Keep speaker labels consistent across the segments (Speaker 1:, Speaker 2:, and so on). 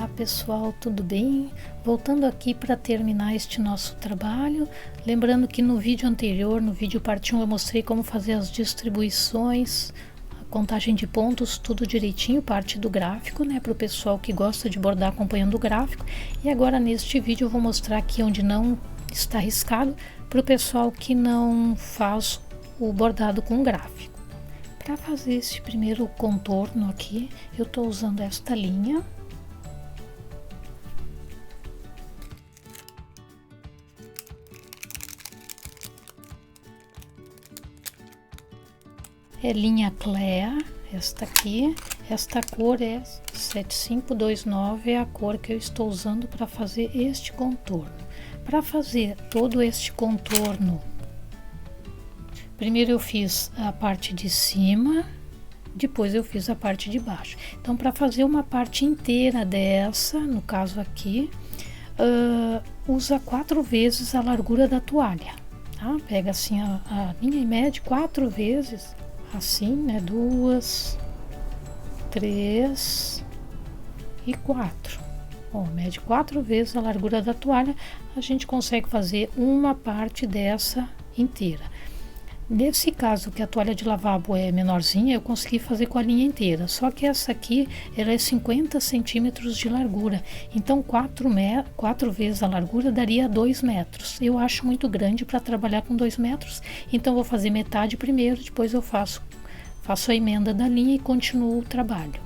Speaker 1: Olá pessoal, tudo bem? Voltando aqui para terminar este nosso trabalho, lembrando que no vídeo anterior, no vídeo parte 1, eu mostrei como fazer as distribuições, a contagem de pontos, tudo direitinho, parte do gráfico, né, para o pessoal que gosta de bordar acompanhando o gráfico. E agora neste vídeo eu vou mostrar aqui onde não está riscado, para o pessoal que não faz o bordado com gráfico. Para fazer esse primeiro contorno aqui, eu estou usando esta linha. É linha Clea, esta aqui. Esta cor é 7529, é a cor que eu estou usando para fazer este contorno. Para fazer todo este contorno, primeiro eu fiz a parte de cima, depois eu fiz a parte de baixo. Então, para fazer uma parte inteira dessa, no caso aqui, usa 4 vezes a largura da toalha, tá? Pega assim a linha e mede 4 vezes, assim, né? 2, 3 e 4. Ó, mede 4 vezes a largura da toalha, a gente consegue fazer uma parte dessa inteira. Nesse caso que a toalha de lavabo é menorzinha, eu consegui fazer com a linha inteira, só que essa aqui ela é 50 centímetros de largura, então 4 vezes a largura daria 2 metros. Eu acho muito grande para trabalhar com 2 metros, então vou fazer metade primeiro, depois eu faço a emenda da linha e continuo o trabalho.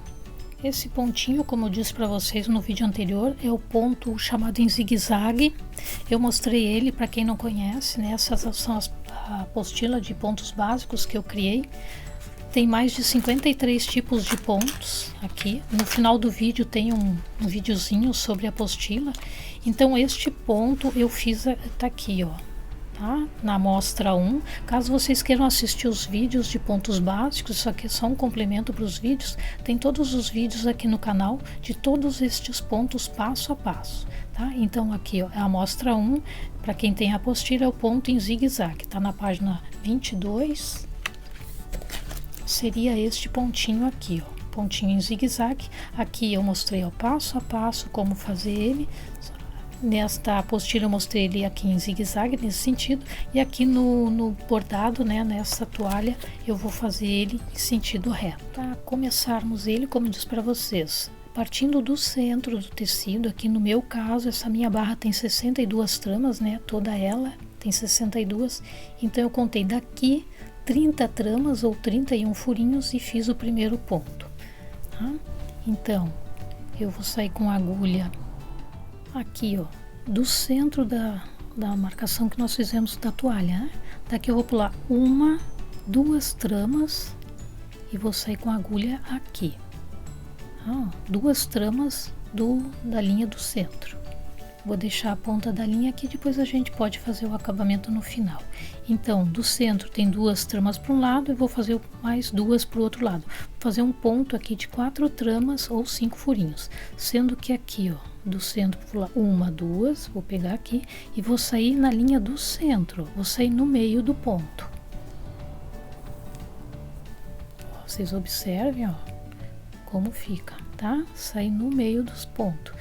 Speaker 1: Esse pontinho, como eu disse para vocês no vídeo anterior, é o ponto chamado em zigue-zague. Eu mostrei ele para quem não conhece, né? Essas são a apostila de pontos básicos que eu criei. Tem mais de 53 tipos de pontos aqui. No final do vídeo tem um videozinho sobre a apostila. Então este ponto eu fiz, tá aqui, ó. Tá? Na amostra 1, caso vocês queiram assistir os vídeos de pontos básicos, isso aqui é só um complemento para os vídeos, tem todos os vídeos aqui no canal de todos estes pontos passo a passo, tá? Então aqui, ó, a amostra 1, para quem tem a apostila, é o ponto em zigue-zague, tá na página 22, seria este pontinho aqui, ó, pontinho em zigue-zague. Aqui eu mostrei o passo a passo como fazer ele. Nesta apostila eu mostrei ele aqui em zigue-zague, nesse sentido, e aqui no bordado, né, nessa toalha, eu vou fazer ele em sentido reto. Para começarmos ele, como eu disse para vocês, partindo do centro do tecido, aqui no meu caso, essa minha barra tem 62 tramas, né, toda ela tem 62, então eu contei daqui 30 tramas ou 31 furinhos e fiz o primeiro ponto, tá? Então, eu vou sair com a agulha aqui, ó, do centro da marcação que nós fizemos da toalha, né? Daqui eu vou pular 1, 2 tramas e vou sair com a agulha aqui, 2 tramas da linha do centro. Vou deixar a ponta da linha aqui, depois a gente pode fazer o acabamento no final. Então, do centro tem 2 tramas para um lado e vou fazer mais 2 para o outro lado. Vou fazer um ponto aqui de 4 tramas ou 5 furinhos, sendo que aqui, ó, do centro vou pular 1, 2, vou pegar aqui e vou sair na linha do centro, vou sair no meio do ponto. Vocês observem, ó, como fica, tá? Sair no meio dos pontos.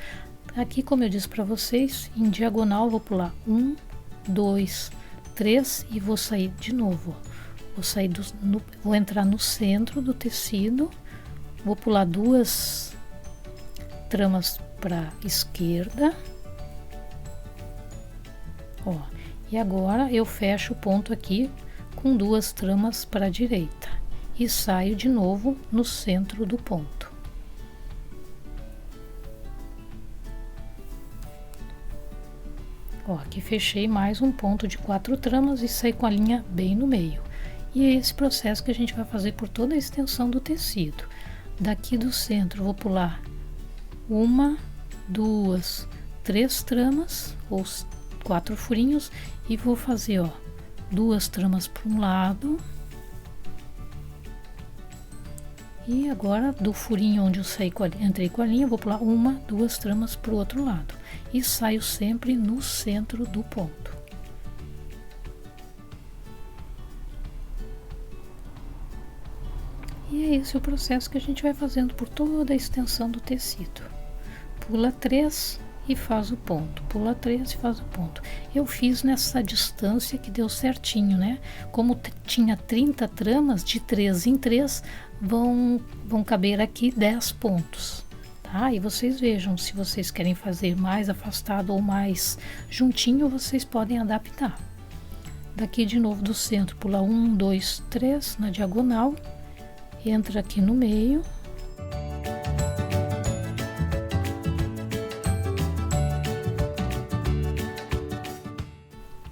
Speaker 1: Aqui, como eu disse para vocês, em diagonal vou pular 1, 2, 3 e vou sair de novo. Vou entrar no centro do tecido, vou pular 2 tramas para esquerda, ó, e agora eu fecho o ponto aqui com 2 tramas para a direita e saio de novo no centro do ponto. Ó, aqui fechei mais um ponto de 4 tramas e saí com a linha bem no meio. E é esse processo que a gente vai fazer por toda a extensão do tecido. Daqui do centro vou pular 1, 2, 3 tramas ou 4 furinhos e vou fazer, ó, 2 tramas para um lado. E agora do furinho onde eu entrei com a linha, vou pular 1, 2 tramas para o outro lado e saio sempre no centro do ponto. E é esse o processo que a gente vai fazendo por toda a extensão do tecido. pula 3 e faz o ponto, pula 3 e faz o ponto. Eu fiz nessa distância que deu certinho, né? Como tinha 30 tramas, de 3 em 3, vão caber aqui 10 pontos, tá? E vocês vejam, se vocês querem fazer mais afastado ou mais juntinho, vocês podem adaptar. Daqui de novo do centro, pula 1, 2, 3 na diagonal, entra aqui no meio.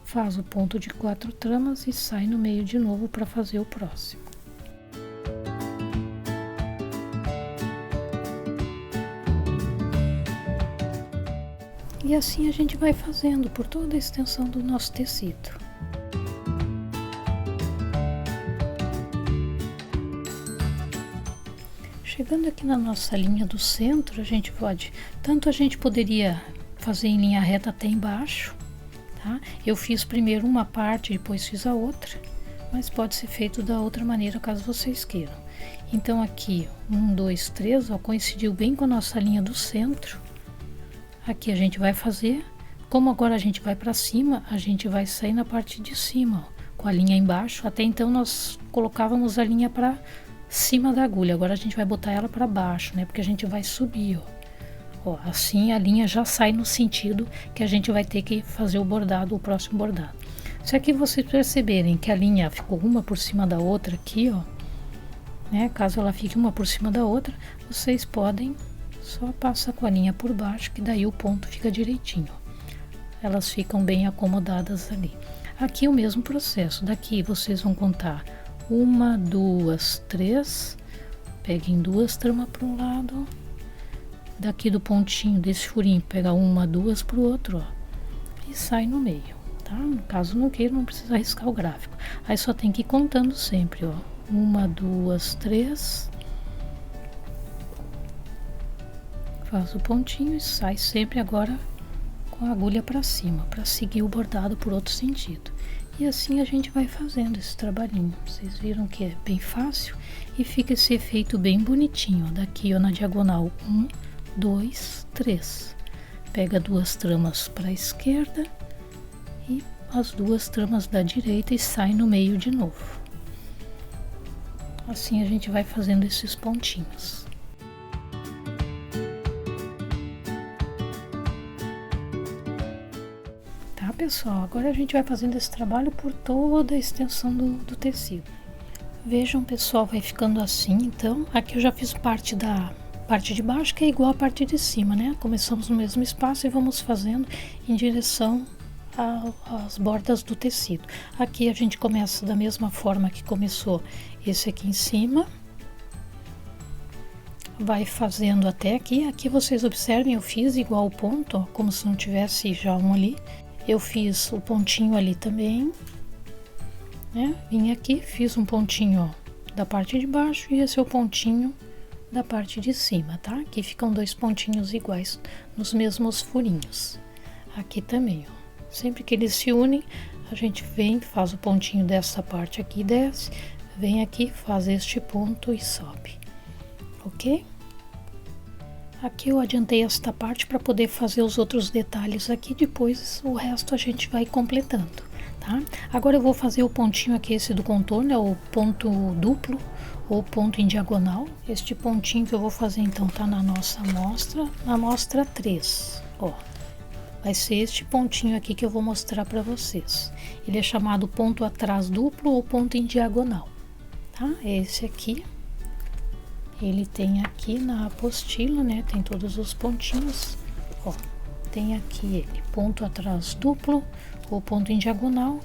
Speaker 1: Faz o ponto de 4 tramas e sai no meio de novo para fazer o próximo. E assim a gente vai fazendo por toda a extensão do nosso tecido. Chegando aqui na nossa linha do centro, a gente poderia fazer em linha reta até embaixo. Tá? Eu fiz primeiro uma parte, depois fiz a outra, mas pode ser feito da outra maneira, caso vocês queiram. Então aqui, 1, 2, 3, ó, coincidiu bem com a nossa linha do centro. Aqui a gente vai fazer, como agora a gente vai para cima, a gente vai sair na parte de cima, ó, com a linha embaixo. Até então nós colocávamos a linha para cima da agulha, agora a gente vai botar ela para baixo, né? Porque a gente vai subir, ó. Ó, assim a linha já sai no sentido que a gente vai ter que fazer o bordado, o próximo bordado. Se aqui vocês perceberem que a linha ficou uma por cima da outra aqui, ó, né? Caso ela fique uma por cima da outra, vocês podem só passar com a linha por baixo, que daí o ponto fica direitinho. Elas ficam bem acomodadas ali. Aqui o mesmo processo, daqui vocês vão contar 1, 2, 3, peguem 2 tramas para um lado. Daqui do pontinho desse furinho, pega 1, 2 pro outro, ó, e sai no meio, tá? No caso não queira, não precisa riscar o gráfico. Aí só tem que ir contando sempre, ó. 1, 2, 3. Faz o pontinho e sai sempre agora com a agulha para cima, para seguir o bordado por outro sentido. E assim a gente vai fazendo esse trabalhinho. Vocês viram que é bem fácil e fica esse efeito bem bonitinho, ó. Daqui, ó, na diagonal, 1, 2, 3. Pega 2 tramas para a esquerda e as 2 tramas da direita e sai no meio de novo. Assim a gente vai fazendo esses pontinhos. Tá, pessoal? Agora a gente vai fazendo esse trabalho por toda a extensão do tecido. Vejam, pessoal, vai ficando assim. Então, aqui eu já fiz parte da parte de baixo, que é igual à parte de cima, né? Começamos no mesmo espaço e vamos fazendo em direção às bordas do tecido. Aqui a gente começa da mesma forma que começou esse aqui em cima. Vai fazendo até aqui. Aqui vocês observem, eu fiz igual o ponto, ó, como se não tivesse já um ali. Eu fiz o pontinho ali também, né? Vim aqui, fiz um pontinho, ó, da parte de baixo e esse é o pontinho da parte de cima, tá? Aqui ficam 2 pontinhos iguais nos mesmos furinhos. Aqui também, ó. Sempre que eles se unem, a gente vem, faz o pontinho dessa parte aqui, desce, vem aqui, faz este ponto e sobe, ok? Aqui eu adiantei esta parte para poder fazer os outros detalhes aqui, depois o resto a gente vai completando, tá? Agora eu vou fazer o pontinho aqui, esse do contorno, é o ponto duplo, ou ponto em diagonal. Este pontinho que eu vou fazer então tá na nossa amostra, na amostra 3, ó. Vai ser este pontinho aqui que eu vou mostrar para vocês. Ele é chamado ponto atrás duplo ou ponto em diagonal, tá? É esse aqui. Ele tem aqui na apostila, né? Tem todos os pontinhos, ó. Tem aqui ele, ponto atrás duplo ou ponto em diagonal.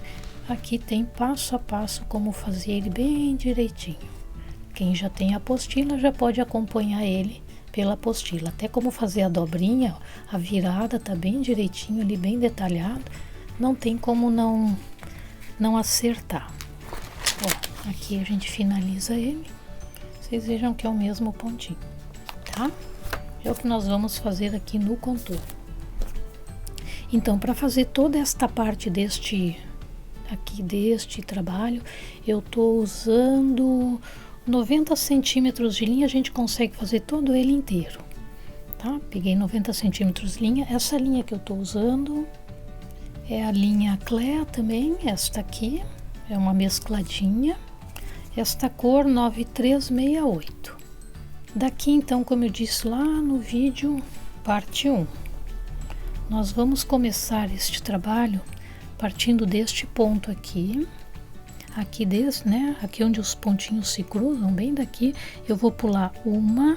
Speaker 1: Aqui tem passo a passo como fazer ele bem direitinho. Quem já tem a apostila já pode acompanhar ele pela apostila. Até como fazer a dobrinha, ó, a virada tá bem direitinho ali, bem detalhado. Não tem como não acertar. Ó, aqui a gente finaliza ele. Vocês vejam que é o mesmo pontinho, tá? É o que nós vamos fazer aqui no contorno. Então, para fazer toda esta parte deste trabalho, eu tô usando 90 centímetros de linha, a gente consegue fazer todo ele inteiro, tá? Peguei 90 centímetros linha. Essa linha que eu tô usando é a linha Clea também, esta aqui, é uma mescladinha. Esta cor 9368. Daqui então, como eu disse lá no vídeo, parte 1. Nós vamos começar este trabalho partindo deste ponto aqui. Aqui desse, né? Aqui onde os pontinhos se cruzam, bem daqui, eu vou pular 1,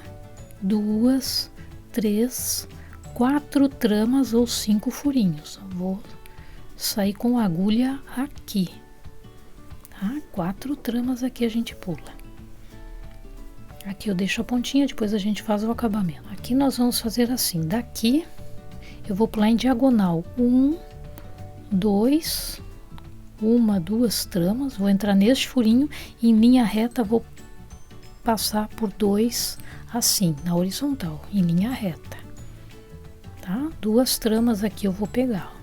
Speaker 1: 2, 3, 4 tramas ou 5 furinhos. Eu vou sair com a agulha aqui, tá? 4 tramas aqui a gente pula. Aqui eu deixo a pontinha, depois a gente faz o acabamento. Aqui nós vamos fazer assim, daqui eu vou pular em diagonal 1, 2, 1, 2 tramas, vou entrar neste furinho e em linha reta vou passar por 2 assim, na horizontal, em linha reta, tá? 2 tramas aqui eu vou pegar,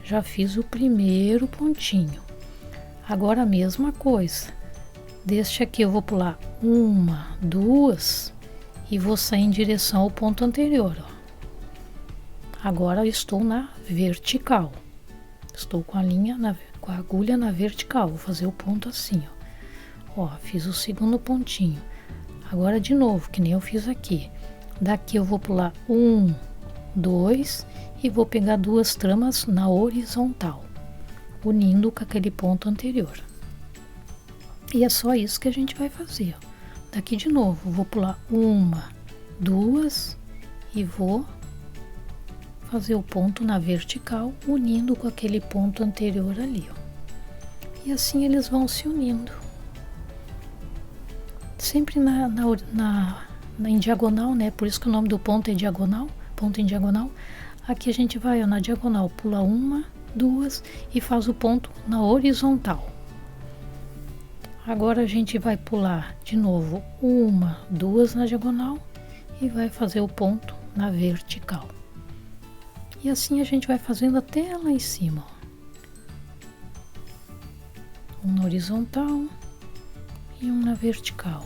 Speaker 1: já fiz o primeiro pontinho. Agora a mesma coisa, deste aqui eu vou pular 1, 2 e vou sair em direção ao ponto anterior, ó. Agora eu estou na vertical, estou com a linha com a agulha na vertical, vou fazer o ponto assim, ó. Fiz o segundo pontinho. Agora de novo, que nem eu fiz aqui. Daqui eu vou pular 1, 2 e vou pegar 2 tramas na horizontal, unindo com aquele ponto anterior. E é só isso que a gente vai fazer, ó. Daqui de novo, vou pular 1, 2 e vou fazer o ponto na vertical, unindo com aquele ponto anterior ali, ó. E assim eles vão se unindo. Sempre em diagonal, né? Por isso que o nome do ponto é diagonal, ponto em diagonal. Aqui a gente vai, ó, na diagonal, pula 1, 2 e faz o ponto na horizontal. Agora a gente vai pular de novo 1, 2 na diagonal e vai fazer o ponto na vertical. E assim a gente vai fazendo até lá em cima, ó. Um na horizontal e um na vertical.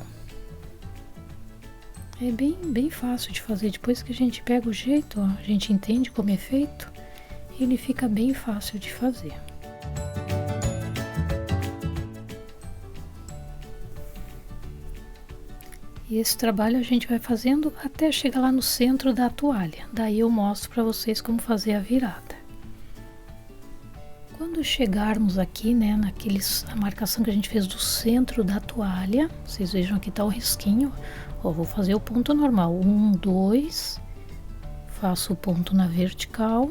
Speaker 1: É bem fácil de fazer. Depois que a gente pega o jeito, ó, a gente entende como é feito, ele fica bem fácil de fazer. E esse trabalho a gente vai fazendo até chegar lá no centro da toalha. Daí eu mostro para vocês como fazer a virada. Quando chegarmos aqui, né, a marcação que a gente fez do centro da toalha, vocês vejam aqui tá o risquinho. Ó, vou fazer o ponto normal. 1, 2, faço o ponto na vertical.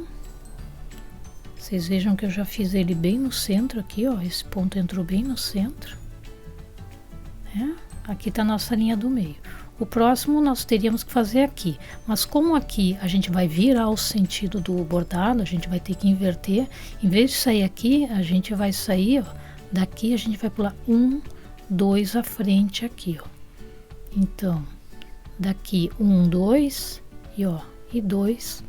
Speaker 1: Vocês vejam que eu já fiz ele bem no centro aqui, ó. Esse ponto entrou bem no centro, né? Aqui tá a nossa linha do meio. O próximo nós teríamos que fazer aqui, mas como aqui a gente vai virar o sentido do bordado, a gente vai ter que inverter. Em vez de sair aqui, a gente vai sair, ó, daqui a gente vai pular 1, 2 à frente aqui, ó. Então, daqui 1, 2 e 2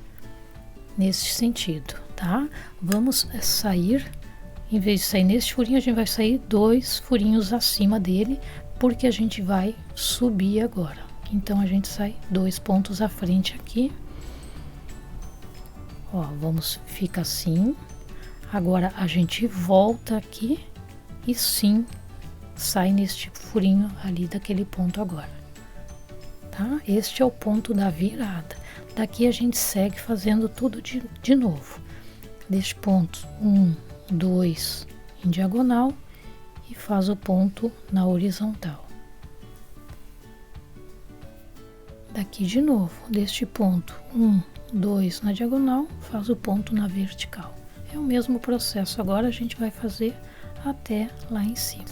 Speaker 1: nesse sentido, tá? Vamos sair, em vez de sair nesse furinho, a gente vai sair 2 furinhos acima dele, porque a gente vai subir agora. Então a gente sai 2 pontos à frente aqui. Ó, fica assim. Agora a gente volta aqui e sim sai neste furinho ali daquele ponto agora, tá? Este é o ponto da virada. Daqui a gente segue fazendo tudo de novo. Deste ponto 1, 2 em diagonal e faz o ponto na horizontal. Daqui de novo, deste ponto 1, 2 na diagonal, faz o ponto na vertical. É o mesmo processo, agora a gente vai fazer até lá em cima.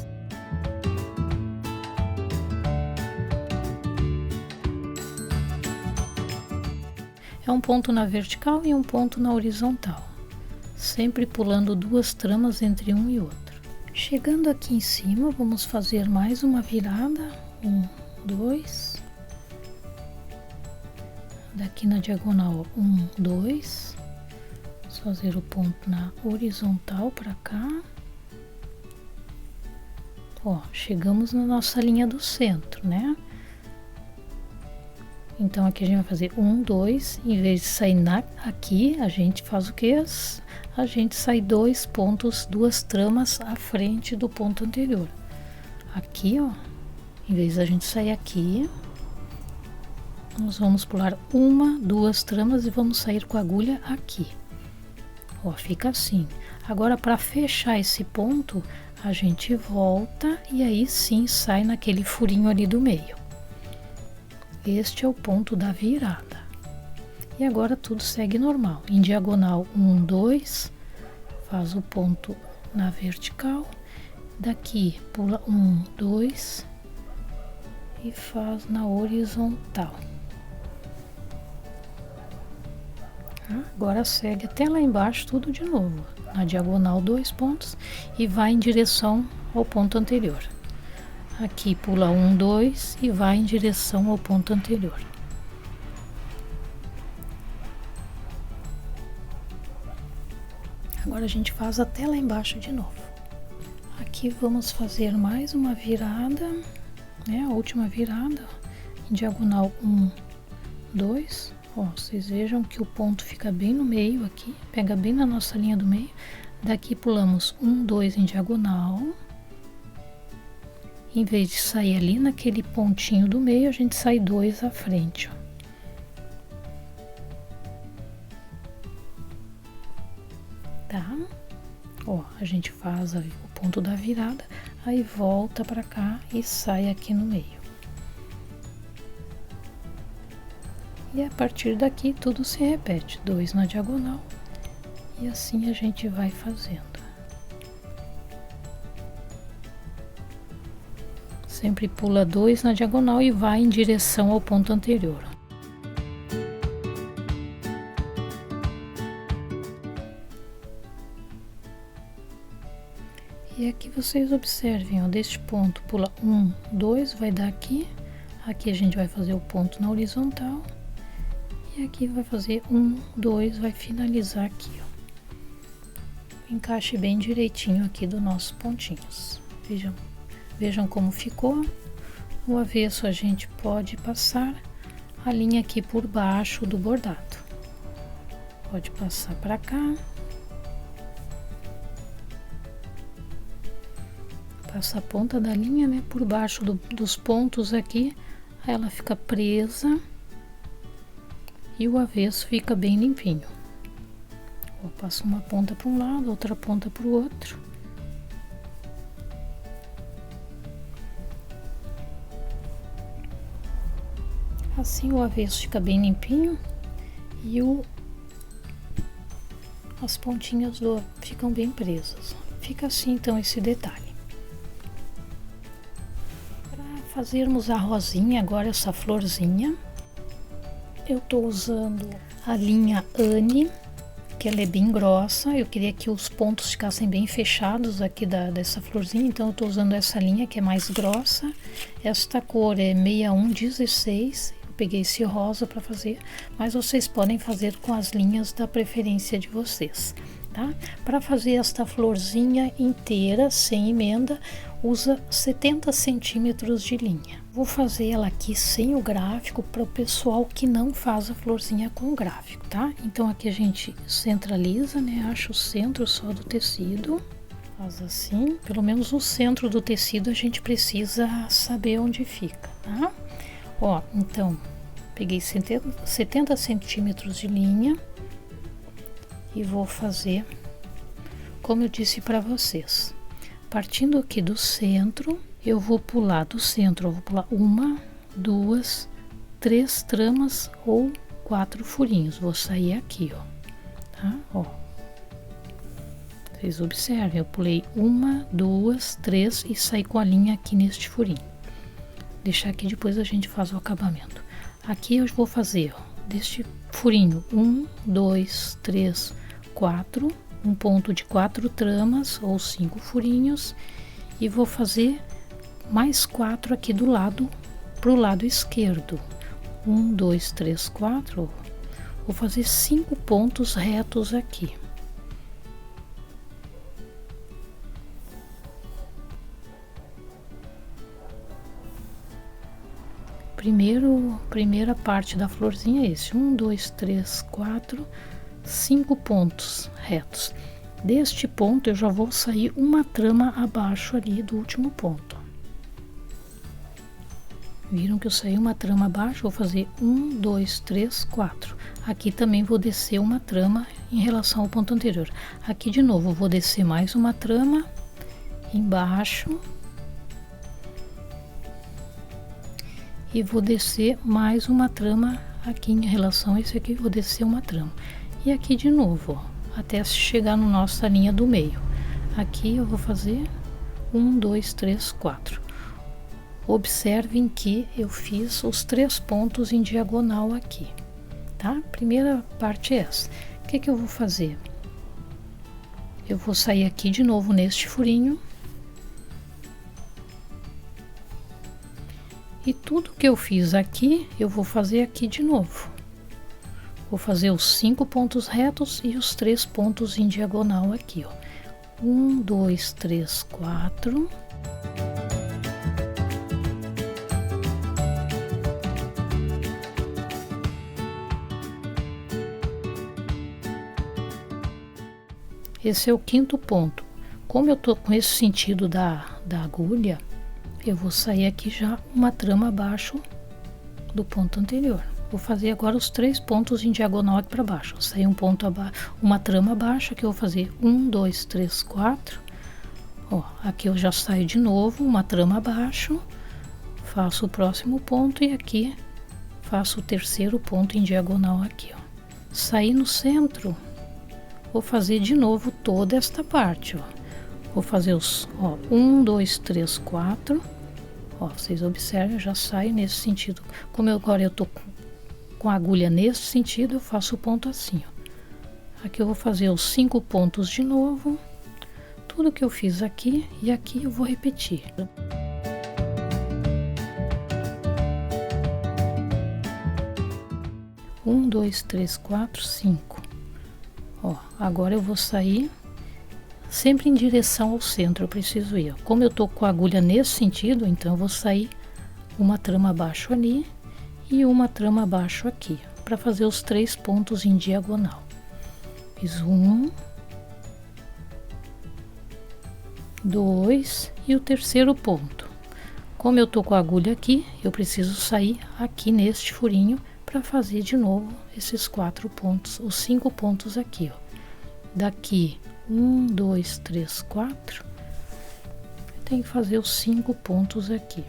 Speaker 1: É um ponto na vertical e um ponto na horizontal, sempre pulando 2 tramas entre um e outro. Chegando aqui em cima, vamos fazer mais uma virada, 1, 2, daqui na diagonal 1, 2, vamos fazer o ponto na horizontal para cá. Ó, chegamos na nossa linha do centro, né? Então aqui a gente vai fazer 1, 2, em vez de sair aqui, a gente faz o que? A gente sai 2 pontos, 2 tramas à frente do ponto anterior. Aqui, ó, em vez da gente sair aqui, nós vamos pular 1, 2 tramas e vamos sair com a agulha aqui. Ó, fica assim. Agora, para fechar esse ponto, a gente volta e aí sim sai naquele furinho ali do meio. Este é o ponto da virada. E agora tudo segue normal. Em diagonal, 1, 2, faz o ponto na vertical. Daqui, pula 1, 2 e faz na horizontal. Agora segue até lá embaixo tudo de novo. Na diagonal, 2 pontos e vai em direção ao ponto anterior. Aqui pula 1, 2 e vai em direção ao ponto anterior. Agora a gente faz até lá embaixo de novo. Aqui vamos fazer mais uma virada, né? A última virada, em diagonal 1, 2. Ó, vocês vejam que o ponto fica bem no meio aqui, pega bem na nossa linha do meio. Daqui pulamos 1, 2 em diagonal. Em vez de sair ali naquele pontinho do meio, a gente sai 2 à frente, ó. Tá? Ó, a gente faz o ponto da virada, aí volta pra cá e sai aqui no meio. E a partir daqui tudo se repete, 2 na diagonal, e assim a gente vai fazendo. Sempre pula 2 na diagonal e vai em direção ao ponto anterior. E aqui vocês observem, ó, deste ponto pula 1, 2, vai dar aqui. Aqui a gente vai fazer o ponto na horizontal. E aqui vai fazer 1, 2, vai finalizar aqui, ó. Encaixe bem direitinho aqui dos nossos pontinhos. Vejam como ficou. No avesso a gente pode passar a linha aqui por baixo do bordado. Pode passar para cá. Passa a ponta da linha, né, por baixo dos pontos aqui. Aí ela fica presa. E o avesso fica bem limpinho. Eu passo uma ponta para um lado, outra ponta para o outro. Assim o avesso fica bem limpinho e as pontinhas ficam bem presas. Fica assim então esse detalhe. Para fazermos a rosinha, agora essa florzinha, eu tô usando a linha Anne, que ela é bem grossa. Eu queria que os pontos ficassem bem fechados aqui dessa florzinha, então eu tô usando essa linha que é mais grossa. Esta cor é 6116. Eu peguei esse rosa para fazer, mas vocês podem fazer com as linhas da preferência de vocês, tá? Para fazer esta florzinha inteira, sem emenda, usa 70 centímetros de linha. Vou fazer ela aqui sem o gráfico para o pessoal que não faz a florzinha com gráfico, tá? Então aqui a gente centraliza, né? Acha o centro só do tecido, faz assim. Pelo menos o centro do tecido a gente precisa saber onde fica, tá? Ó, então peguei 70 centímetros de linha e vou fazer como eu disse para vocês. Partindo aqui do centro, eu vou pular do centro, eu vou pular 1, 2, 3 tramas ou 4 furinhos. Vou sair aqui, ó, tá? Ó. Vocês observem, eu pulei 1, 2, 3 e saí com a linha aqui neste furinho. Deixar aqui, depois a gente faz o acabamento. Aqui eu vou fazer, ó, deste furinho 1, 2, 3, 4, um ponto de 4 tramas ou 5 furinhos, e vou fazer mais 4 aqui do lado, pro lado esquerdo. 1, 2, 3, 4. Vou fazer 5 pontos retos aqui. primeira parte da florzinha é esse. 1, 2, 3, 4, 5 pontos retos. Deste ponto eu já vou sair uma trama abaixo ali do último ponto. Viram que eu saí uma trama abaixo? Vou fazer 1, 2, 3, 4. Aqui também vou descer uma trama em relação ao ponto anterior. Aqui de novo vou descer mais uma trama embaixo. E vou descer mais uma trama aqui em relação a esse aqui, vou descer uma trama. E aqui de novo, ó, até chegar na nossa linha do meio. Aqui eu vou fazer 1, 2, 3, 4. Observem que eu fiz os 3 pontos em diagonal aqui, tá? Primeira parte é essa. O que que eu vou fazer? Eu vou sair aqui de novo neste furinho. E tudo que eu fiz aqui, eu vou fazer aqui de novo. Vou fazer os 5 pontos retos e os 3 pontos em diagonal aqui, ó. 1, 2, 3, 4. Esse é o 5º ponto. Como eu tô com esse sentido da agulha, eu vou sair aqui já uma trama abaixo do ponto anterior. Vou fazer agora os 3 pontos em diagonal aqui para baixo. Vou sair um ponto abaixo, uma trama abaixo, que eu vou fazer 1, 2, 3, 4. Ó, aqui eu já saio de novo, uma trama abaixo, faço o próximo ponto e aqui faço o 3º ponto em diagonal aqui, ó. Saí no centro, vou fazer de novo toda esta parte, ó. Vou fazer os, ó, 1, 2, 3, 4. Ó, vocês observem, eu já saio nesse sentido. Como agora eu tô com a agulha nesse sentido, eu faço o ponto assim, ó. Aqui eu vou fazer os 5 pontos de novo. Tudo que eu fiz aqui e aqui eu vou repetir. Um, dois, três, quatro, 5. Ó, agora eu vou sair sempre em direção ao centro, eu preciso ir. Ó. Como eu tô com a agulha nesse sentido, então eu vou sair uma trama abaixo ali e uma trama abaixo aqui, para fazer os 3 pontos em diagonal. Fiz 1, 2 e o 3º ponto. Como eu tô com a agulha aqui, eu preciso sair aqui neste furinho para fazer de novo esses 4 pontos, os 5 pontos aqui, ó. Daqui 1, 2, 3, 4. Tem que fazer os 5 pontos aqui.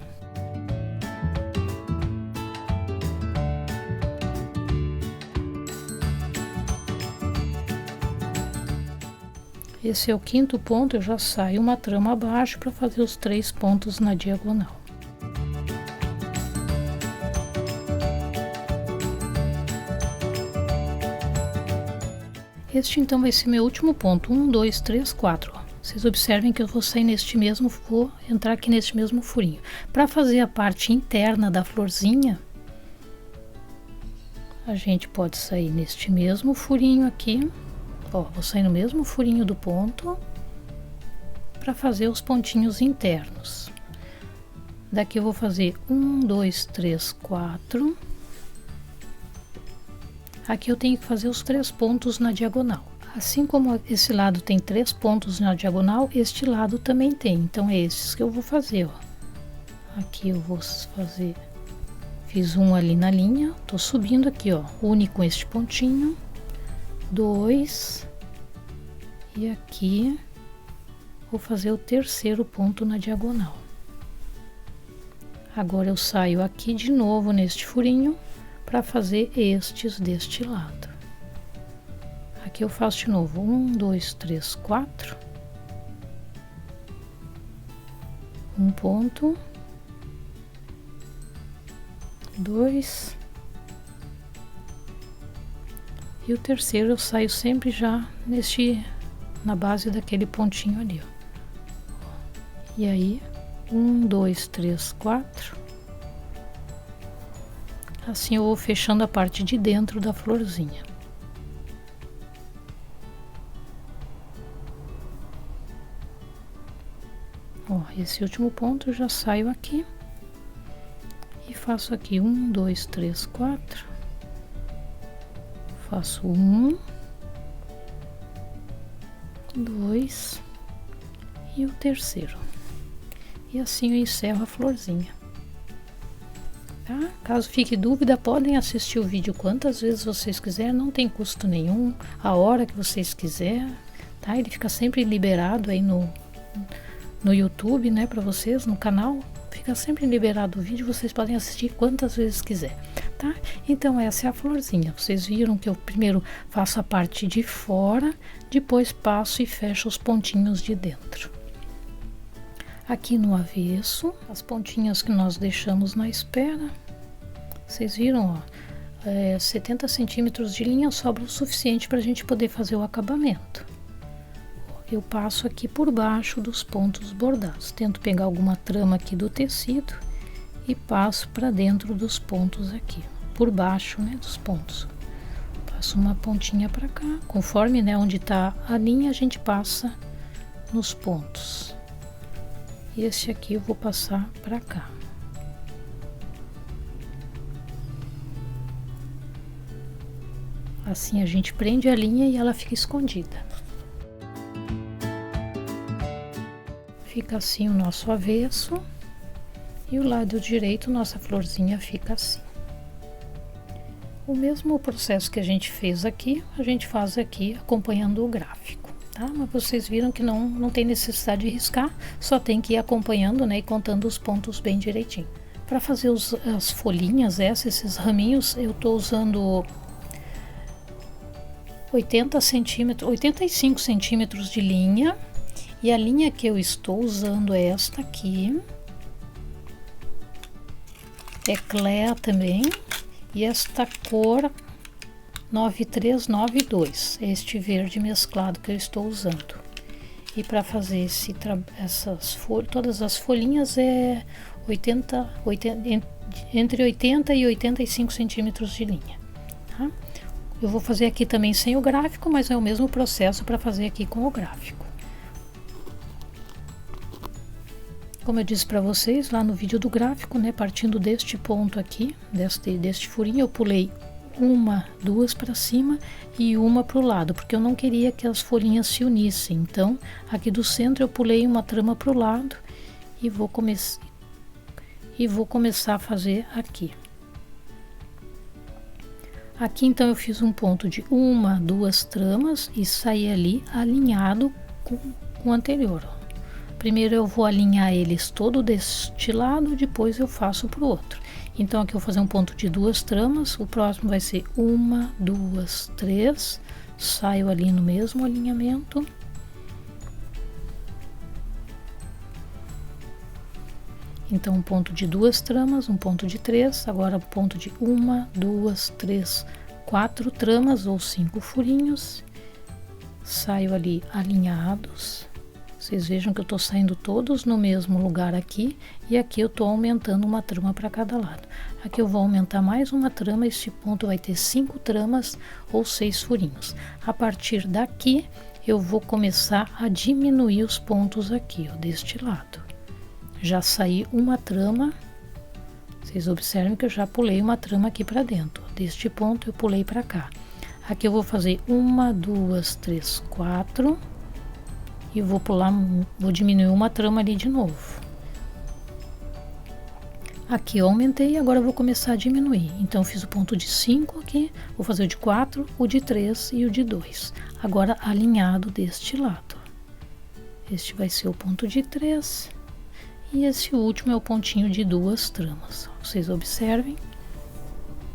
Speaker 1: Esse é o 5º ponto, eu já saio uma trama abaixo para fazer os 3 pontos na diagonal. Este então vai ser meu último ponto, 1, 2, 3, 4. Ó. Vocês observem que eu vou sair neste mesmo, vou entrar aqui neste mesmo furinho. Para fazer a parte interna da florzinha, a gente pode sair neste mesmo furinho aqui. Ó, vou sair no mesmo furinho do ponto para fazer os pontinhos internos. Daqui eu vou fazer 1, 2, 3, 4. Aqui eu tenho que fazer os 3 pontos na diagonal. Assim como esse lado tem 3 pontos na diagonal, este lado também tem. Então é esses que eu vou fazer, ó. Aqui eu vou fazer, fiz um ali na linha, tô subindo aqui, ó, une com este pontinho, 2 e aqui vou fazer o 3º ponto na diagonal. Agora eu saio aqui de novo neste furinho para fazer estes deste lado. Aqui eu faço de novo 1, 2, 3, 4. Um ponto, 2 e o 3º eu saio sempre já na base daquele pontinho ali, ó. E aí 1, 2, 3, 4. Assim eu vou fechando a parte de dentro da florzinha. Ó, esse último ponto eu já saio aqui e faço aqui 1, 2, 3, 4, faço 1, 2 e o terceiro, e assim eu encerro a florzinha, tá? Caso fique dúvida, podem assistir o vídeo quantas vezes vocês quiserem, não tem custo nenhum, a hora que vocês quiserem, tá? Ele fica sempre liberado aí no YouTube, né, para vocês, no canal, fica sempre liberado o vídeo, vocês podem assistir quantas vezes quiser, tá? Então essa é a florzinha, vocês viram que eu primeiro faço a parte de fora, depois passo e fecho os pontinhos de dentro. Aqui no avesso, as pontinhas que nós deixamos na espera, vocês viram, ó, 70 centímetros de linha sobra o suficiente para a gente poder fazer o acabamento. Eu passo aqui por baixo dos pontos bordados, tento pegar alguma trama aqui do tecido e passo para dentro dos pontos aqui, por baixo, né, dos pontos. Passo uma pontinha para cá, conforme, né, onde tá a linha a gente passa nos pontos. E esse aqui eu vou passar para cá. Assim a gente prende a linha e ela fica escondida. Fica assim o nosso avesso e o lado direito, nossa florzinha fica assim. O mesmo processo que a gente fez aqui, a gente faz aqui acompanhando o gráfico, tá? Mas vocês viram que não tem necessidade de riscar, só tem que ir acompanhando, né, e contando os pontos bem direitinho. Para fazer as folhinhas, esses raminhos, eu tô usando 85 centímetros de linha. E a linha que eu estou usando é esta aqui, é Clea também, e esta cor 9392, este verde mesclado que eu estou usando. E para fazer todas as folhinhas é entre 80 e 85 centímetros de linha, tá? Eu vou fazer aqui também sem o gráfico, mas é o mesmo processo para fazer aqui com o gráfico. Como eu disse para vocês lá no vídeo do gráfico, né, partindo deste ponto aqui, deste furinho, eu pulei uma, duas para cima e uma para o lado, porque eu não queria que as folhinhas se unissem. Então, aqui do centro eu pulei uma trama para o lado e vou começar a fazer aqui. Aqui então eu fiz um ponto de uma, duas tramas e saí ali alinhado com o anterior, ó. Primeiro eu vou alinhar eles todo deste lado, depois eu faço para o outro. Então aqui eu vou fazer um ponto de duas tramas, o próximo vai ser uma, duas, três, saio ali no mesmo alinhamento. Então um ponto de duas tramas, um ponto de três, agora um ponto de uma, duas, três, quatro tramas ou 5 furinhos, saio ali alinhados. Vocês vejam que eu tô saindo todos no mesmo lugar aqui, e aqui eu tô aumentando uma trama para cada lado. Aqui eu vou aumentar mais uma trama, este ponto vai ter 5 tramas ou 6 furinhos. A partir daqui eu vou começar a diminuir os pontos aqui, ó, deste lado. Já saí uma trama, vocês observem que eu já pulei uma trama aqui para dentro, ó, deste ponto eu pulei para cá. Aqui eu vou fazer uma, duas, três, quatro. E vou pular, vou diminuir uma trama ali de novo. Aqui eu aumentei, agora eu vou começar a diminuir. Então eu fiz o ponto de 5 aqui, vou fazer o de 4, o de 3 e o de 2. Agora alinhado deste lado. Este vai ser o ponto de 3 e esse último é o pontinho de 2 tramas. Vocês observem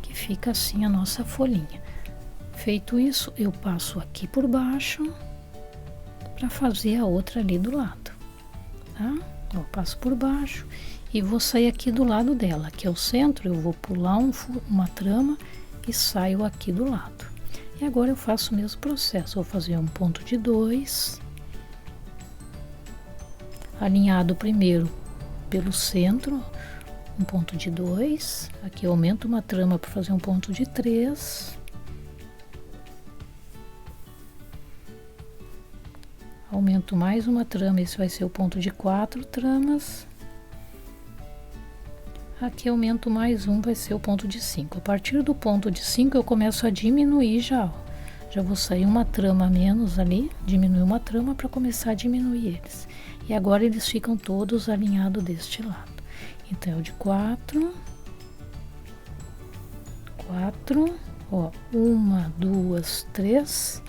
Speaker 1: que fica assim a nossa folhinha. Feito isso, eu passo aqui por baixo para fazer a outra ali do lado, tá? Eu passo por baixo e vou sair aqui do lado dela, que é o centro, eu vou pular uma trama e saio aqui do lado. E agora eu faço o mesmo processo, vou fazer um ponto de 2, alinhado primeiro pelo centro, um ponto de 2, aqui eu aumento uma trama para fazer um ponto de 3, aumento mais uma trama, esse vai ser o ponto de 4 tramas. Aqui eu aumento mais um, vai ser o ponto de 5. A partir do ponto de 5 eu começo a diminuir já, ó. Já vou sair uma trama a menos ali, diminuir uma trama para começar a diminuir eles. E agora eles ficam todos alinhados deste lado. Então, eu de 4, ó, 1, 2, 3,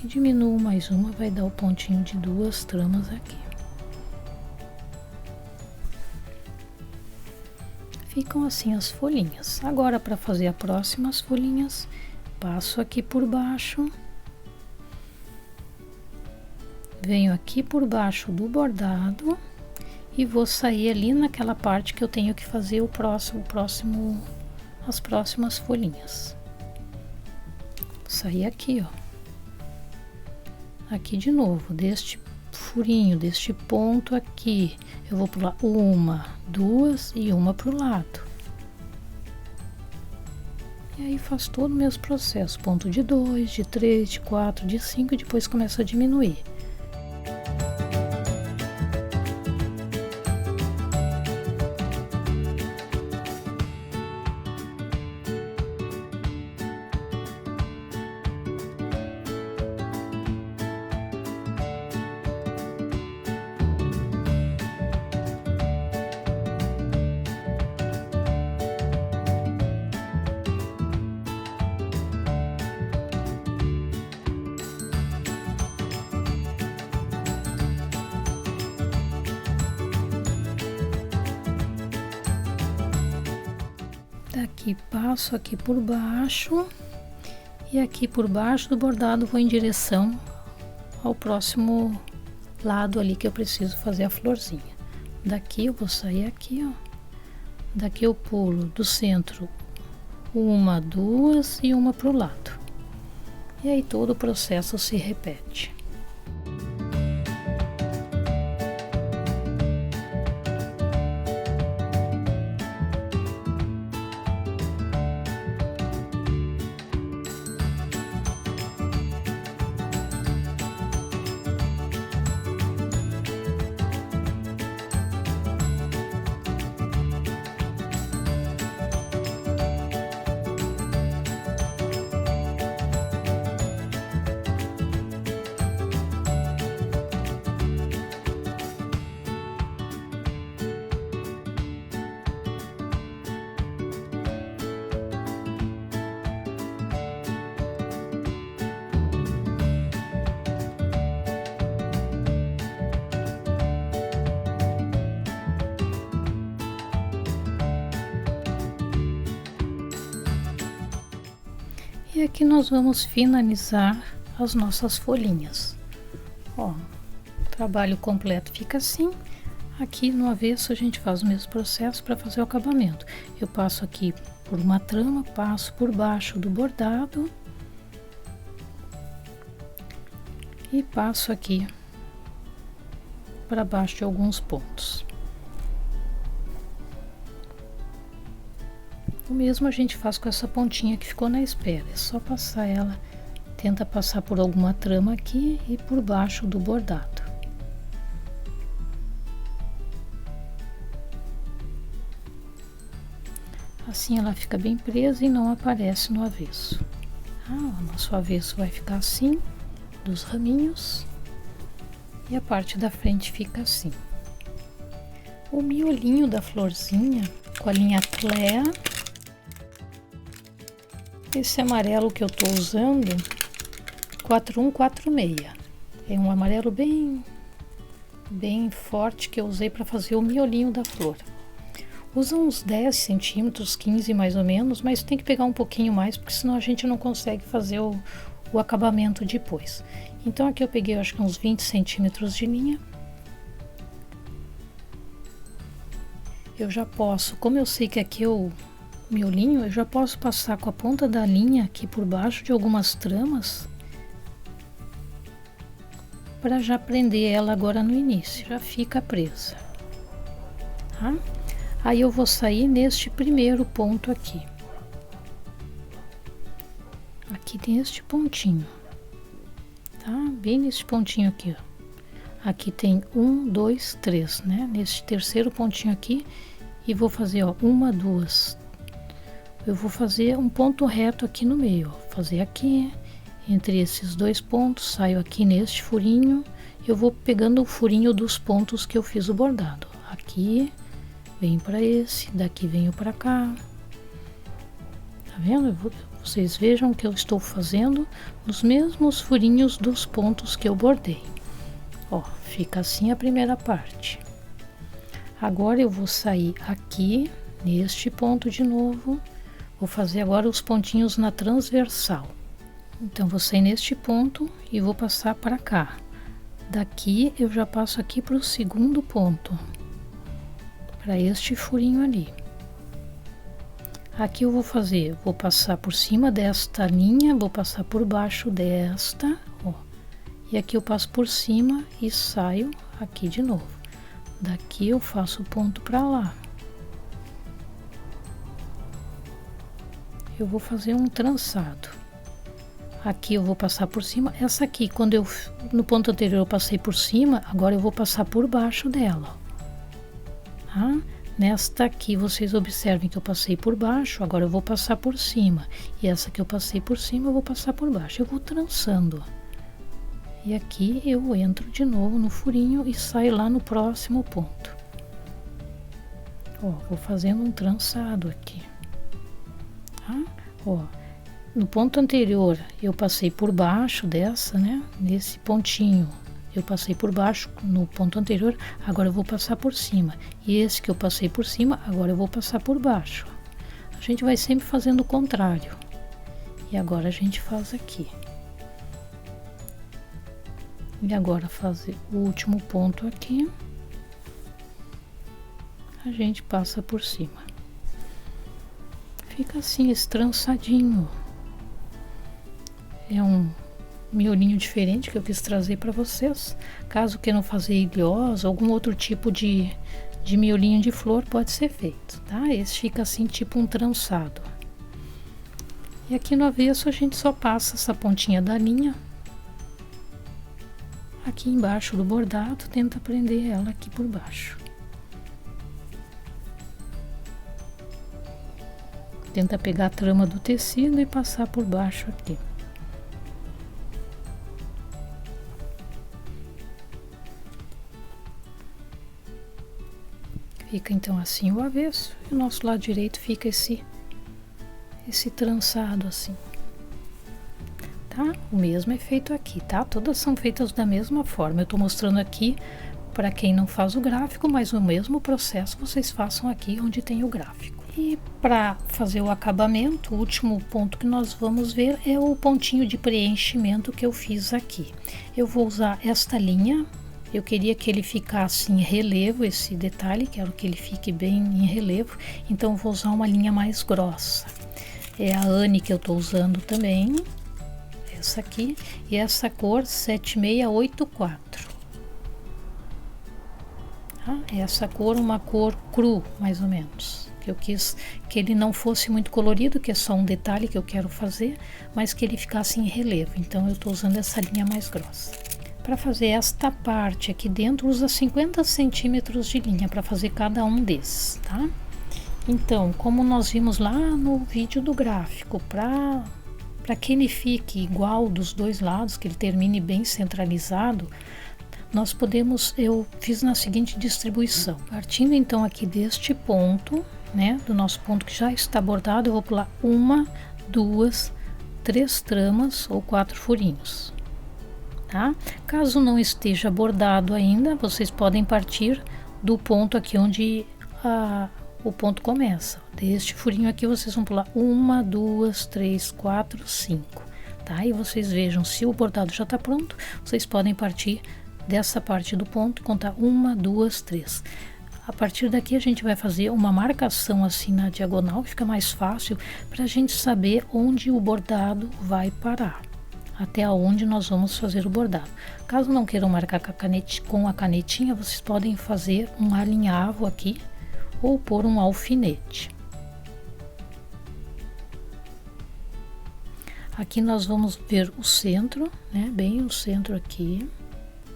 Speaker 1: e diminuo mais uma, vai dar o pontinho de 2 tramas aqui. Ficam assim as folhinhas. Agora, para fazer as próximas folhinhas, passo aqui por baixo, venho aqui por baixo do bordado e vou sair ali naquela parte que eu tenho que fazer as próximas folhinhas. Sair aqui, ó. Aqui de novo, deste furinho, deste ponto aqui, eu vou pular 1, 2 e uma pro lado. E aí faço todo o mesmo processo, ponto de 2, de 3, de 4, de 5 e depois começo a diminuir. Daqui passo aqui por baixo e aqui por baixo do bordado vou em direção ao próximo lado ali que eu preciso fazer a florzinha. Daqui eu vou sair aqui, ó. Daqui eu pulo do centro 1, 2 e uma pro lado. E aí todo o processo se repete. E aqui nós vamos finalizar as nossas folhinhas. Ó, o trabalho completo fica assim. Aqui no avesso a gente faz o mesmo processo para fazer o acabamento. Eu passo aqui por uma trama, passo por baixo do bordado e passo aqui para baixo de alguns pontos. O mesmo a gente faz com essa pontinha que ficou na espera, é só passar ela, tenta passar por alguma trama aqui e por baixo do bordado. Assim ela fica bem presa e não aparece no avesso. O nosso avesso vai ficar assim, dos raminhos, e a parte da frente fica assim. O miolinho da florzinha com a linha Clea. Esse amarelo que eu tô usando, 4146, é um amarelo bem forte que eu usei para fazer o miolinho da flor. Usa uns 10 centímetros, 15 mais ou menos, mas tem que pegar um pouquinho mais, porque senão a gente não consegue fazer o acabamento depois. Então aqui eu peguei, acho que uns 20 centímetros de linha. Eu já posso, como eu sei que aqui eu miolinho, eu já posso passar com a ponta da linha aqui por baixo de algumas tramas para já prender ela agora no início, já fica presa, tá? Aí eu vou sair neste primeiro ponto aqui. Aqui tem este pontinho, tá? Bem nesse pontinho aqui, ó. Aqui tem 1, 2, 3, né? Nesse terceiro pontinho aqui. e vou fazer, ó, uma, duas. Eu vou fazer um ponto reto aqui no meio, ó, fazer aqui, entre esses dois pontos, saio aqui neste furinho, eu vou pegando o furinho dos pontos que eu fiz o bordado. Aqui, venho para esse, daqui venho para cá. Tá vendo? Vocês vejam que eu estou fazendo os mesmos furinhos dos pontos que eu bordei. Ó, fica assim a primeira parte. Agora eu vou sair aqui, neste ponto de novo, vou fazer agora os pontinhos na transversal. Então, vou sair neste ponto e vou passar para cá. Daqui, eu já passo aqui para o segundo ponto, para este furinho ali. Aqui eu vou fazer, vou passar por cima desta linha, vou passar por baixo desta, ó. E aqui eu passo por cima e saio aqui de novo. Daqui eu faço o ponto para lá. Eu vou fazer um trançado. Aqui eu vou passar por cima. Essa aqui, quando eu no ponto anterior eu passei por cima, agora eu vou passar por baixo dela. Tá? Nesta aqui vocês observem que eu passei por baixo, agora eu vou passar por cima. E essa que eu passei por cima eu vou passar por baixo. Eu vou trançando. E aqui eu entro de novo no furinho e saio lá no próximo ponto. Ó, vou fazendo um trançado aqui. Tá? Ó, no ponto anterior eu passei por baixo dessa, né? Nesse pontinho eu passei por baixo no ponto anterior, agora eu vou passar por cima. E esse que eu passei por cima, agora eu vou passar por baixo. A gente vai sempre fazendo o contrário. E agora a gente faz aqui. E agora fazer o último ponto aqui, a gente passa por cima. Fica assim, esse trançadinho. É um miolinho diferente que eu quis trazer para vocês. Caso queiram fazer ilhosa, algum outro tipo de miolinho de flor pode ser feito, tá? Esse fica assim, tipo um trançado. E aqui no avesso a gente só passa essa pontinha da linha aqui embaixo do bordado, tenta prender ela aqui por baixo. Tenta pegar a trama do tecido e passar por baixo aqui. Fica então assim o avesso, e o nosso lado direito fica esse trançado assim. Tá? O mesmo é feito aqui, tá? Todas são feitas da mesma forma. Eu tô mostrando aqui para quem não faz o gráfico, mas o mesmo processo vocês façam aqui onde tem o gráfico. E para fazer o acabamento, o último ponto que nós vamos ver é o pontinho de preenchimento que eu fiz aqui. Eu vou usar esta linha. Eu queria que ele ficasse em relevo, esse detalhe, quero que ele fique bem em relevo, então vou usar uma linha mais grossa. É a Anne que eu tô usando também. Essa aqui, e essa cor 7684. Tá? Essa cor, uma cor cru, mais ou menos. Que eu quis que ele não fosse muito colorido, que é só um detalhe que eu quero fazer, mas que ele ficasse em relevo. Então eu estou usando essa linha mais grossa. Para fazer esta parte aqui dentro, usa 50 centímetros de linha para fazer cada um desses, tá? Então, como nós vimos lá no vídeo do gráfico, para que ele fique igual dos dois lados, que ele termine bem centralizado, nós podemos, eu fiz na seguinte distribuição. Partindo então aqui deste ponto, né, do nosso ponto que já está bordado, eu vou pular 1, 2, 3 tramas ou 4 furinhos, tá? Caso não esteja bordado ainda, vocês podem partir do ponto aqui onde o ponto começa. Deste furinho aqui vocês vão pular 1, 2, 3, 4, 5, tá? E vocês vejam, se o bordado já está pronto, vocês podem partir dessa parte do ponto e contar 1, 2, 3. A partir daqui a gente vai fazer uma marcação assim na diagonal, fica mais fácil para a gente saber onde o bordado vai parar, até onde nós vamos fazer o bordado. Caso não queiram marcar com a canetinha, vocês podem fazer um alinhavo aqui ou pôr um alfinete. Aqui nós vamos ver o centro, né? Bem o centro aqui.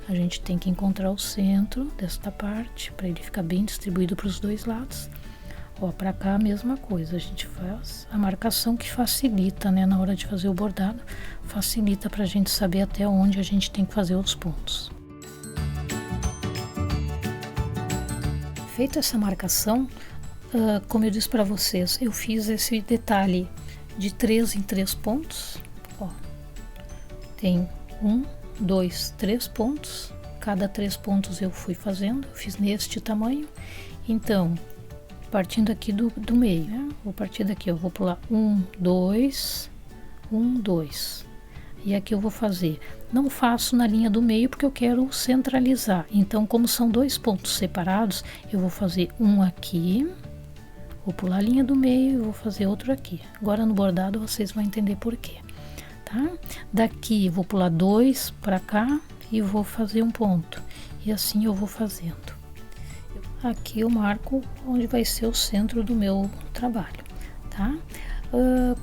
Speaker 1: A gente tem que encontrar o centro desta parte para ele ficar bem distribuído para os dois lados. Ó, pra cá a mesma coisa, a gente faz a marcação que facilita, né, na hora de fazer o bordado, facilita pra gente saber até onde a gente tem que fazer os pontos. Feita essa marcação, como eu disse pra vocês, eu fiz esse detalhe de 3 em 3 pontos, ó, tem 1, 2, 3 pontos, cada 3 pontos eu fui fazendo, eu fiz neste tamanho, então, partindo aqui do meio, né? Vou partir daqui, eu vou pular 1, 2, 1, 2, e aqui eu vou fazer, não faço na linha do meio porque eu quero centralizar, então como são 2 pontos separados, eu vou fazer um aqui, vou pular a linha do meio e vou fazer outro aqui. Agora no bordado vocês vão entender por quê, tá? Daqui eu vou pular 2 para cá e vou fazer um ponto, e assim eu vou fazendo. Aqui eu marco onde vai ser o centro do meu trabalho, tá?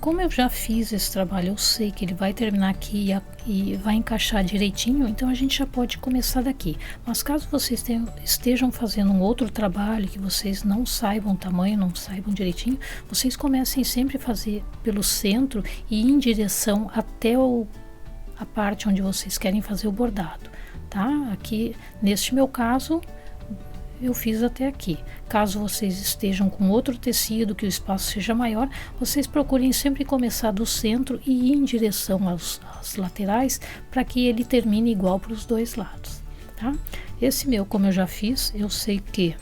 Speaker 1: Como eu já fiz esse trabalho, eu sei que ele vai terminar aqui e vai encaixar direitinho, então a gente já pode começar daqui. Mas caso vocês estejam fazendo um outro trabalho que vocês não saibam o tamanho, não saibam direitinho, vocês comecem sempre a fazer pelo centro e ir em direção até a parte onde vocês querem fazer o bordado, tá? Aqui, neste meu caso, eu fiz até aqui. Caso vocês estejam com outro tecido, que o espaço seja maior, vocês procurem sempre começar do centro e ir em direção às laterais, para que ele termine igual para os dois lados, tá? Esse meu, como eu já fiz, eu sei que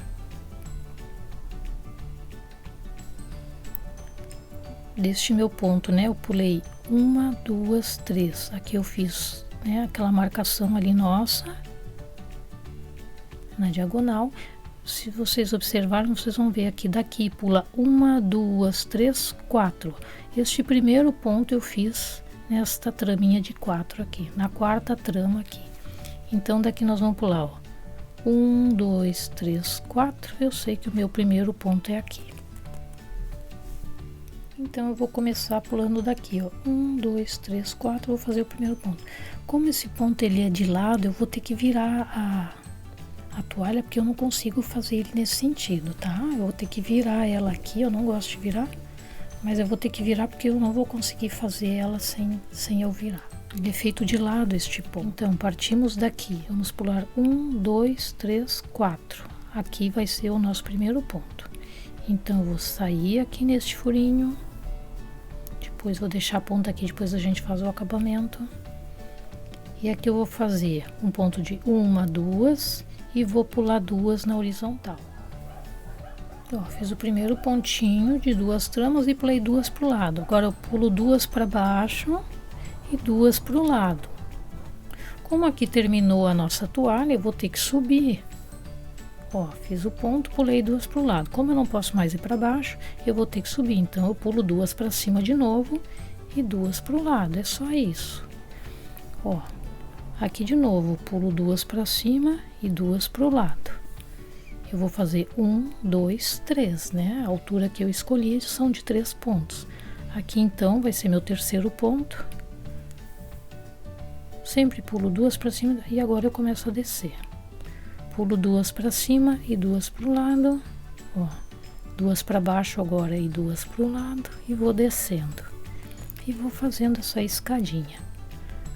Speaker 1: deste meu ponto, né, eu pulei 1, 2, 3, aqui eu fiz, né, aquela marcação ali nossa na diagonal. Se vocês observarem, vocês vão ver aqui, daqui pula 1, 2, 3, 4. Este primeiro ponto eu fiz nesta traminha de 4 aqui, na quarta trama aqui. Então daqui nós vamos pular, ó, 1, 2, 3, 4. Eu sei que o meu primeiro ponto é aqui. Então eu vou começar pulando daqui, ó, 1, 2, 3, 4, vou fazer o primeiro ponto. Como esse ponto ele é de lado, eu vou ter que virar a toalha, porque eu não consigo fazer ele nesse sentido, tá? Eu vou ter que virar ela aqui, eu não gosto de virar, mas eu vou ter que virar porque eu não vou conseguir fazer ela sem eu virar. Ele é feito de lado este ponto. Então, partimos daqui, vamos pular 1, 2, 3, 4. Aqui vai ser o nosso primeiro ponto. Então, eu vou sair aqui neste furinho, depois vou deixar a ponta aqui, depois a gente faz o acabamento. E aqui eu vou fazer um ponto de 1, 2 e vou pular 2 na horizontal. Ó, fiz o primeiro pontinho de 2 tramas e pulei 2 para o lado. Agora eu pulo 2 para baixo e 2 para o lado. Como aqui terminou a nossa toalha, eu vou ter que subir. Ó, fiz o ponto, pulei 2 para o lado. Como eu não posso mais ir para baixo, eu vou ter que subir. Então eu pulo 2 para cima de novo e 2 para o lado. É só isso. Ó, aqui de novo, pulo 2 para cima e 2 para o lado. Eu vou fazer 1, 2, 3, né? A altura que eu escolhi são de 3 pontos. Aqui então vai ser meu terceiro ponto. Sempre pulo 2 para cima e agora eu começo a descer. Pulo 2 para cima e 2 para o lado. Ó, 2 para baixo agora e 2 para o lado e vou descendo. E vou fazendo essa escadinha.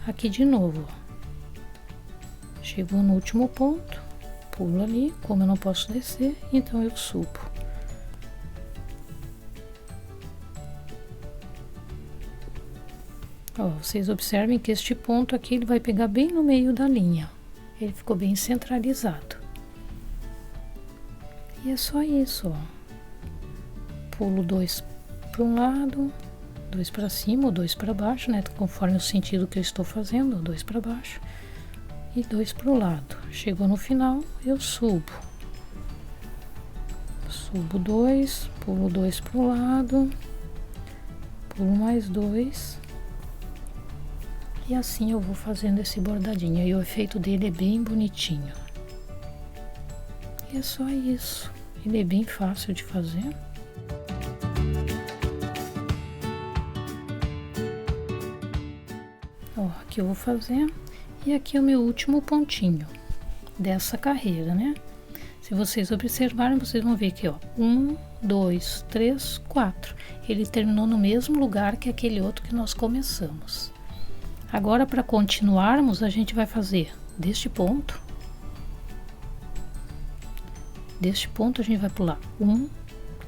Speaker 1: Aqui de novo, ó. Chegou no último ponto, pulo ali, como eu não posso descer, então eu subo. Ó, vocês observem que este ponto aqui ele vai pegar bem no meio da linha. Ele ficou bem centralizado. E é só isso, ó. Pulo 2 para um lado, 2 para cima ou 2 para baixo, né? Conforme o sentido que eu estou fazendo, 2 para baixo. E 2 para o lado. Chegou no final, eu subo. Subo 2, pulo 2 para o lado, pulo mais 2. E assim eu vou fazendo esse bordadinho. E o efeito dele é bem bonitinho. E é só isso. Ele é bem fácil de fazer. Ó, aqui eu vou fazer. E aqui é o meu último pontinho dessa carreira, né? Se vocês observarem, vocês vão ver que, ó, 1, 2, 3, 4. Ele terminou no mesmo lugar que aquele outro que nós começamos. Agora, para continuarmos, a gente vai fazer deste ponto a gente vai pular 1,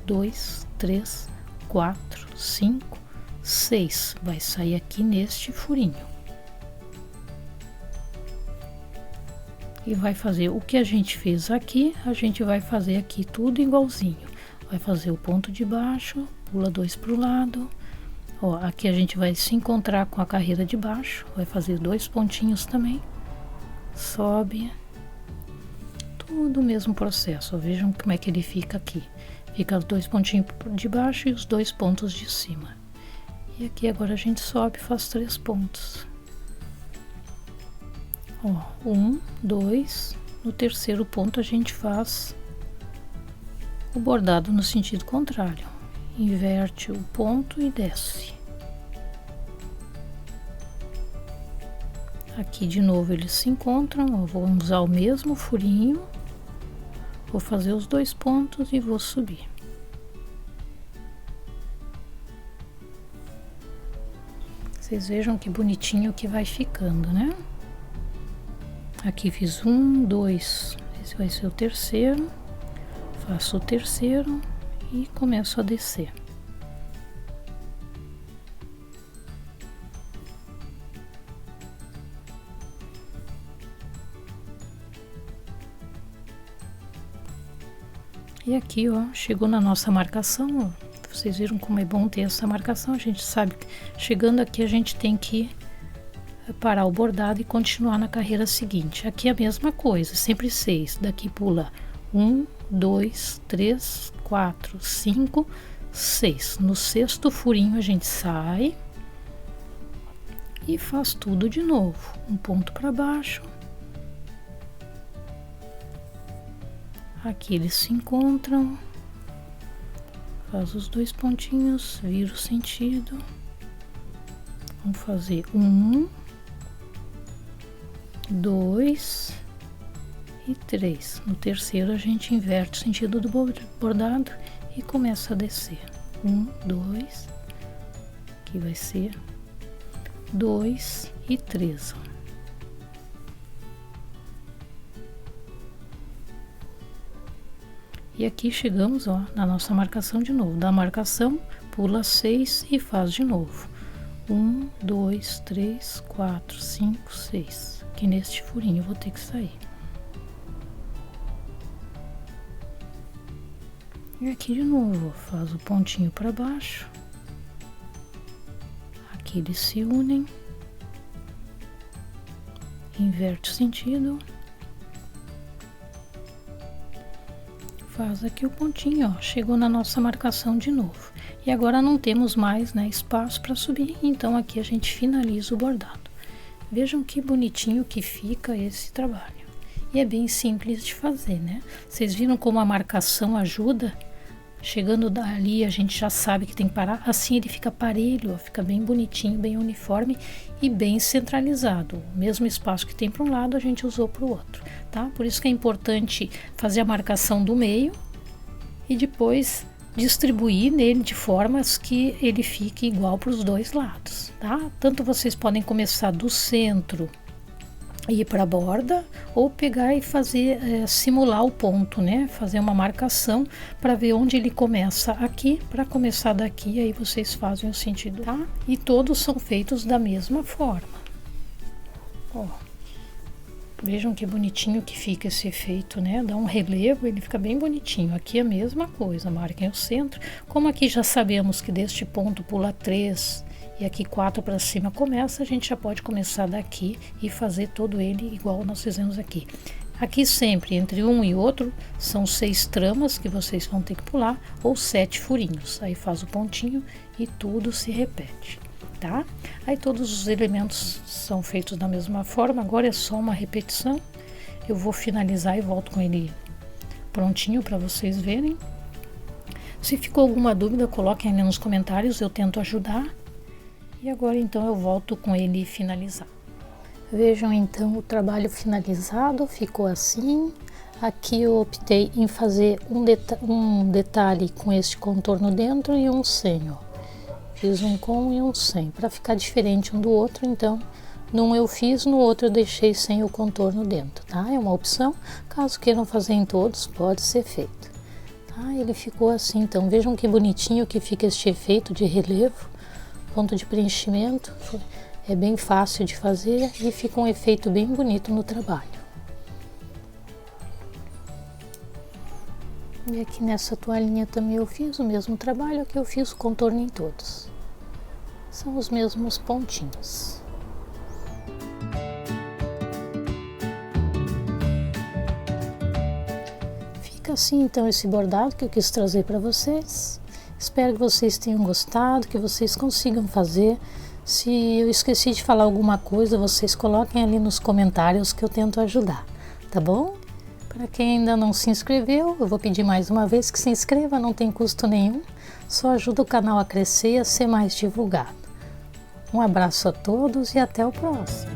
Speaker 1: 2, 3, 4, 5, 6. Vai sair aqui neste furinho. E vai fazer o que a gente fez aqui, a gente vai fazer aqui tudo igualzinho. Vai fazer o ponto de baixo, pula 2 para o lado. Ó, aqui a gente vai se encontrar com a carreira de baixo, vai fazer 2 pontinhos também. Sobe. Tudo o mesmo processo, ó, vejam como é que ele fica aqui. Fica os 2 pontinhos de baixo e os 2 pontos de cima. E aqui agora a gente sobe e faz 3 pontos. Ó, 1, 2, no terceiro ponto a gente faz o bordado no sentido contrário. Inverte o ponto e desce. Aqui de novo eles se encontram, ó, vou usar o mesmo furinho, vou fazer os 2 pontos e vou subir. Vocês vejam que bonitinho que vai ficando, né? Aqui fiz 1, 2, esse vai ser o terceiro, faço o terceiro e começo a descer. E aqui, ó, chegou na nossa marcação, ó. Vocês viram como é bom ter essa marcação. A gente sabe que chegando aqui a gente tem que parar o bordado e continuar na carreira seguinte. Aqui é a mesma coisa, sempre 6. Daqui pula 1, 2, 3, 4, 5, 6. No sexto furinho a gente sai e faz tudo de novo. Um ponto para baixo. Aqui eles se encontram, faz os 2 pontinhos, vira o sentido. Vamos fazer 1, 2 e 3. No terceiro a gente inverte o sentido do bordado e começa a descer. 1, 2, aqui vai ser 2 e 3. E aqui chegamos, ó, na nossa marcação de novo. Da marcação, pula 6 e faz de novo. 1, 2, 3, 4, 5, 6. Aqui neste furinho eu vou ter que sair. E aqui de novo, faz o pontinho para baixo. Aqui eles se unem. Inverte o sentido. Faz aqui o pontinho, ó, chegou na nossa marcação de novo. E agora não temos mais, né, espaço para subir, então aqui a gente finaliza o bordado. Vejam que bonitinho que fica esse trabalho. E é bem simples de fazer, né? Vocês viram como a marcação ajuda? Chegando dali a gente já sabe que tem que parar, assim ele fica parelho, ó, fica bem bonitinho, bem uniforme e bem centralizado. O mesmo espaço que tem para um lado a gente usou para o outro, tá? Por isso que é importante fazer a marcação do meio e depois distribuir nele de formas que ele fique igual para os 2 lados, tá? Tanto vocês podem começar do centro e ir para a borda, ou pegar e fazer, simular o ponto, né? Fazer uma marcação para ver onde ele começa aqui, para começar daqui, aí vocês fazem o sentido, tá? E todos são feitos da mesma forma. Ó, vejam que bonitinho que fica esse efeito, né? Dá um relevo, ele fica bem bonitinho. Aqui é a mesma coisa, marquem o centro. Como aqui já sabemos que deste ponto pula 3 e aqui 4 para cima começa, a gente já pode começar daqui e fazer todo ele igual nós fizemos aqui. Aqui sempre, entre um e outro, são 6 tramas que vocês vão ter que pular, ou 7 furinhos. Aí faz o pontinho e tudo se repete, tá? Aí todos os elementos são feitos da mesma forma, agora é só uma repetição. Eu vou finalizar e volto com ele prontinho para vocês verem. Se ficou alguma dúvida, coloquem aí nos comentários, eu tento ajudar. E agora então eu volto com ele finalizar. Vejam então o trabalho finalizado, ficou assim. Aqui eu optei em fazer um detalhe com este contorno dentro e um sem, ó. Fiz um com e um sem, para ficar diferente um do outro, então num eu fiz, no outro eu deixei sem o contorno dentro, tá? É uma opção, caso queiram fazer em todos, pode ser feito. Tá? Ele ficou assim, então vejam que bonitinho que fica este efeito de relevo, ponto de preenchimento. É bem fácil de fazer e fica um efeito bem bonito no trabalho. E aqui nessa toalhinha também eu fiz o mesmo trabalho que eu fiz o contorno em todos. São os mesmos pontinhos. Fica assim então esse bordado que eu quis trazer para vocês. Espero que vocês tenham gostado, que vocês consigam fazer. Se eu esqueci de falar alguma coisa, vocês coloquem ali nos comentários que eu tento ajudar, tá bom? Para quem ainda não se inscreveu, eu vou pedir mais uma vez que se inscreva, não tem custo nenhum, só ajuda o canal a crescer e a ser mais divulgado. Um abraço a todos e até o próximo!